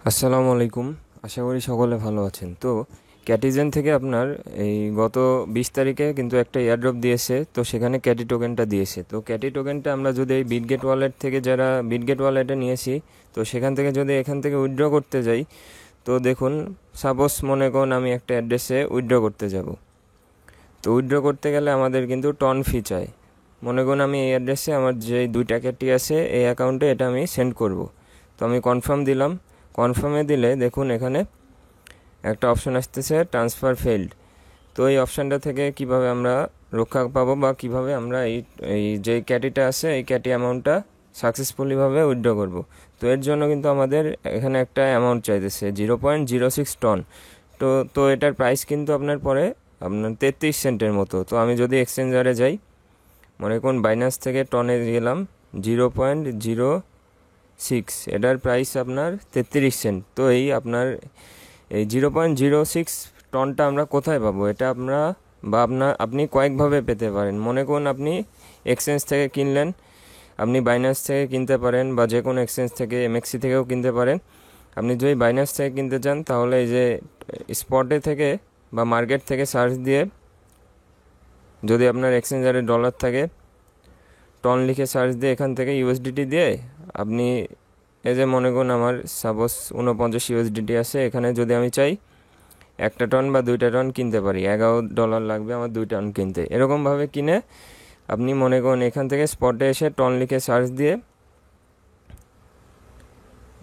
আসসালামু আলাইকুম। আশা করি সকলে ভালো আছেন। তো ক্যাটিজেন থেকে আপনার এই গত 20 তারিখে কিন্তু একটা এয়ারড্রপ দিয়েছে, তো সেখানে ক্যাটি টোকেনটা দিয়েছে। তো ক্যাটি টোকেনটা আমরা যদি এই বিটগেট ওয়ালেট থেকে যারা বিটগেট ওয়ালেটে নিয়েছি, তো সেখান থেকে যদি এখান থেকে উইথড্র করতে যাই, তো দেখুন, সাপোজ মনে করুন আমি একটা অ্যাড্রেসে উইথড্র করতে যাব। তো উইথড্র করতে গেলে আমাদের কিন্তু টন ফি চাই। মনে করুন আমি এই অ্যাড্রেসে আমার যে 2টা ক্যাটি আছে এই অ্যাকাউন্টে এটা আমি সেন্ড করব। তো আমি কনফার্ম দিলাম। কনফার্মে দিলে দেখুন এখানে একটা অপশন আসতেছে ট্রান্সফার ফেইল্ড। তো এই অপশানটা থেকে কিভাবে আমরা রক্ষা পাবো বা কিভাবে আমরা এই এই যে ক্যাটিটা আছে এই ক্যাটি অ্যামাউন্টটা সাকসেসফুলিভাবে উইথড্র করব। তো এর জন্য কিন্তু আমাদের এখানে একটা অ্যামাউন্ট চাইতেছে 0.06 টন। তো এটার প্রাইস কিন্তু আপনার পরে আপনার 33 সেন্টের মতো। তো আমি যদি এক্সচেঞ্জারে যাই, মনে করুন বাইন্যান্স থেকে টনে গেলাম 0.06, এটার প্রাইস আপনার 33 সেন্ট। তো এই আপনার এই 0.06 টনটা আমরা কোথায় পাবো, এটা আমরা বা আপনি কয়েকভাবে পেতে পারেন। মনে করুন আপনি এক্সচেঞ্জ থেকে কিনলেন, আপনি বাইন্যান্স থেকে কিনতে পারেন বা যে কোনো এক্সচেঞ্জ থেকে এমএক্সি থেকেও কিনতে পারেন। আপনি যদি বাইন্যান্স থেকে কিনতে চান তাহলে এই যে স্পটে থেকে বা মার্কেট থেকে সার্চ দিয়ে, যদি আপনার এক্সচেঞ্জারে ডলার থাকে, টন লিখে সার্চ দিয়ে এখান থেকে ইউএসডিটি দিয়ে আপনি এই যে মনে করুন আমার সাপোজ 49 ইউএসডিটি আছে, এখানে যদি আমি চাই 1 টন বা 2টা টন কিনতে পারি, $11 লাগবে আমার 2 টন কিনতে। এরকমভাবে কিনে আপনি মনে করুন এখান থেকে স্পটে এসে টন লিখে সার্চ দিয়ে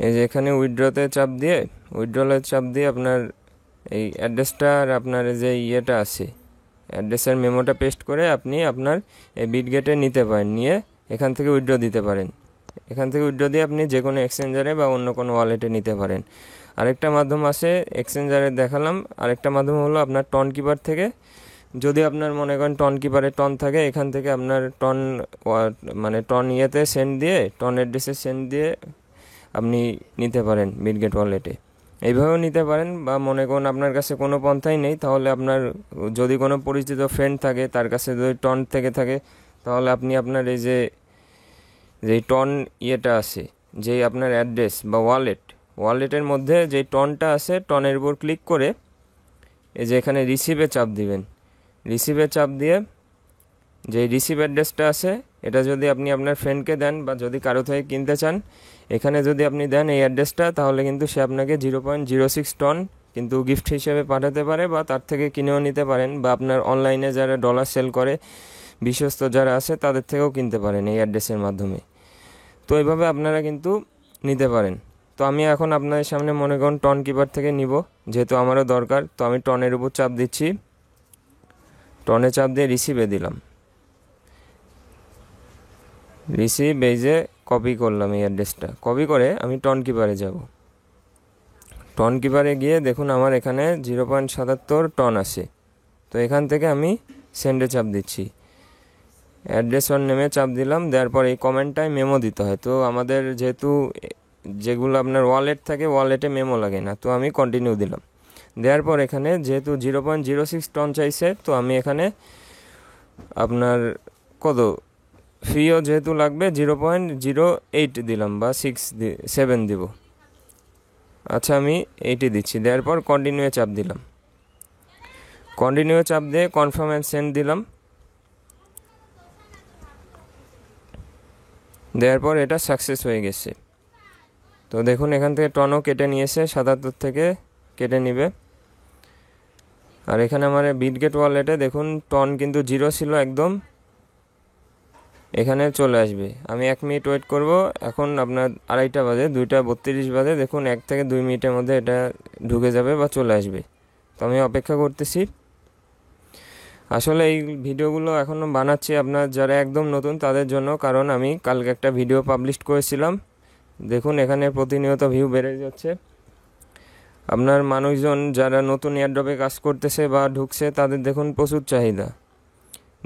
এই যে এখানে উইথড্রলে চাপ দিয়ে আপনার এই অ্যাড্রেসটা আর আপনার যে ইয়েটা আছে অ্যাড্রেসের মেমোটা পেস্ট করে আপনি আপনার এই বিটগেটে নিতে পারেন, নিয়ে এখান থেকে উইথড্র দিতে পারেন। এখান থেকে উইথড্র দিয়ে আপনি যে কোনো এক্সচেঞ্জারে বা অন্য কোনো ওয়ালেটে নিতে পারেন। আরেকটা মাধ্যম আছে, এক্সচেঞ্জারে দেখালাম। আরেকটা মাধ্যম হলো আপনার টন কিপার থেকে, যদি আপনার মনে করেন টন কিপারে টন থাকে, এখান থেকে আপনার টন মানে টন ইয়েতে সেন্ড দিয়ে, টন অ্যাড্রেসে সেন্ড দিয়ে আপনি নিতে পারেন বিটগেট ওয়ালেটে। এইভাবেও নিতে পারেন। বা মনে করুন আপনার কাছে কোনো পন্থাই নেই, তাহলে আপনার যদি কোনো পরিচিত ফ্রেন্ড থাকে, তার কাছে যদি টন থেকে থাকে, তাহলে আপনি আপনার এই যে যেই টন ইয়েটা আছে, যেই আপনার অ্যাড্রেস বা ওয়ালেটের মধ্যে যেই টনটা আছে, টনের উপর ক্লিক করে এই যে এখানে রিসিভে চাপ দিবেন। রিসিভে চাপ দিয়ে যে রিসিভ অ্যাড্রেসটা আছে, এটা যদি আপনি আপনার ফ্রেন্ডকে দেন বা যদি কারো থেকে কিনতে চান, এখানে যদি আপনি দেন এই অ্যাড্রেসটা, তাহলে কিন্তু সে আপনাকে 0.06 টন কিন্তু গিফট হিসেবে পাঠাতে পারে, বা তার থেকে কিনেও নিতে পারেন, বা আপনার অনলাইনে যারা ডলার সেল করে বিশ্বস্ত যারা আছে তাদের থেকেও কিনতে পারেন এই অ্যাড্রেসের মাধ্যমে। তো এইভাবে আপনারা কিন্তু নিতে পারেন। তো আমি এখন আপনাদের সামনে মনে করুন টন কিপার থেকে নিব, যেহেতু আমারও দরকার। তো আমি টনের উপর চাপ দিচ্ছি, টনে চাপ দিয়ে রিসিভে দিলাম। রিসিভ এই যে কপি করলাম এই অ্যাড্রেসটা, কপি করে আমি টন কিপারে যাব। টন কিপারে গিয়ে দেখুন আমার এখানে 0.77 টন আছে। তো এখান থেকে আমি সেন্ডে চাপ দিচ্ছি, অ্যাড্রেস অন নেমে চাপ দিলাম। দেওয়ার পর এই কমেন্টটায় মেমো দিতে হয়। তো আমাদের যেহেতু যেগুলো আপনার ওয়ালেট থাকে, ওয়ালেটে মেমো লাগে না, তো আমি কন্টিনিউ দিলাম। দেওয়ার পর এখানে যেহেতু 0.06 টন চাইছে, তো আমি এখানে আপনার কত ফিও যেহেতু লাগবে 0.08 দিলাম বা 7 দিব। আচ্ছা, আমি 80 দিচ্ছি। দেওয়ার পর কন্টিনিউ চাপ দিলাম। কন্টিনিউ চাপ দিয়ে কনফার্ম অ্যান্ড সেন্ড দিলাম। দেওয়ার পর এটা সাকসেস হয়ে গেছে। তো দেখুন এখান থেকে টনও কেটে নিয়েছে, 77 থেকে কেটে নিবে। আর এখানে আমার বিটগেট ওয়ালেটে দেখুন টন কিন্তু 0 ছিল একদম, এখানে চলে আসবে। আমি 1 মিনিট ওয়েট করব। এখন আপনার 2:30 বাজে, 2:32 বাজে। দেখুন 1 থেকে 2 মিনিটের মধ্যে এটা ঢুকে যাবে বা চলে আসবে। তো আমি অপেক্ষা করতেছি। আসলে এই ভিডিওগুলো এখনও বানাচ্ছি আপনার যারা একদম নতুন তাদের জন্য, কারণ আমি কালকে একটা ভিডিও পাবলিশ করেছিলাম। দেখুন এখানে প্রতিনিয়ত ভিউ বেড়ে যাচ্ছে। আপনার মানুষজন যারা নতুন এয়ারড্রপে কাজ করতেছে বা ঢুকছে, তাদের দেখুন প্রচুর চাহিদা।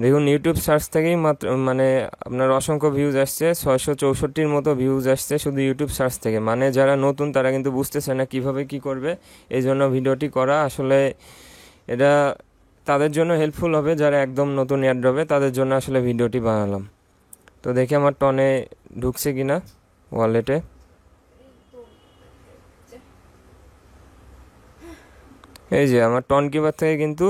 দেখুন ইউটিউব সার্চ থেকেই মাত্র মানে আপনার অসংখ্য ভিউজ আসছে, 664-র মতো ভিউজ আসছে শুধু ইউটিউব সার্চ থেকে। মানে যারা নতুন তারা কিন্তু বুঝতেছে না কিভাবে কি করবে, এই জন্য ভিডিওটি করা। আসলে এটা তাদের জন্য হেল্পফুল হবে যারা একদম নতুন এয়ারড্রপে, তাদের জন্য আসলে ভিডিওটি বানালাম। তো দেখি আমার টনে ঢুকছে কিনা ওয়ালেটে। এই যে আমার টন কিপার থেকে কিন্তু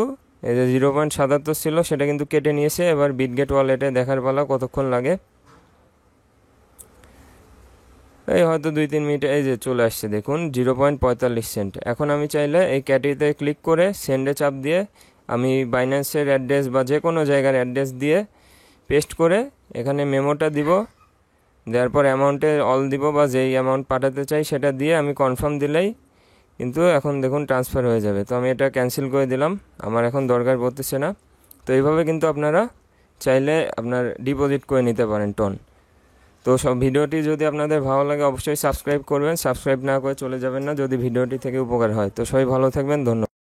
এই যে 0.77 ছিল সেটা কিন্তু কেটে নিয়েছে। এবার বিটগেট ওয়ালেটে দেখার পালা কতক্ষণ লাগে। এই হয়তো 2-3 মিনিট, এই যে চলে আসছে দেখুন 0.45 সেন্ট। এখন আমি চাইলে এই ক্যাটিতে ক্লিক করে সেন্ডে চাপ দিয়ে আমি বাইন্যান্সের অ্যাড্রেস বা যে কোনো জায়গার অ্যাড্রেস দিয়ে পেস্ট করে এখানে মেমোটা দিব। দেওয়ার পর অ্যামাউন্টে অল দিব বা যেই অ্যামাউন্ট পাঠাতে চাই সেটা দিয়ে আমি কনফার্ম দিলেই কিন্তু এখন দেখুন ট্রান্সফার হয়ে যাবে। তো আমি এটা ক্যান্সেল করে দিলাম, আমার এখন দরকার পড়তেছে না। তো এইভাবে কিন্তু আপনারা চাইলে আপনার ডিপোজিট করে নিতে পারেন টন। তো সব ভিডিওটি যদি আপনাদের ভালো লাগে অবশ্যই সাবস্ক্রাইব করবেন, সাবস্ক্রাইব না করে চলে যাবেন না যদি ভিডিওটি থেকে উপকার হয়। তো সবাই ভালো থাকবেন, ধন্যবাদ।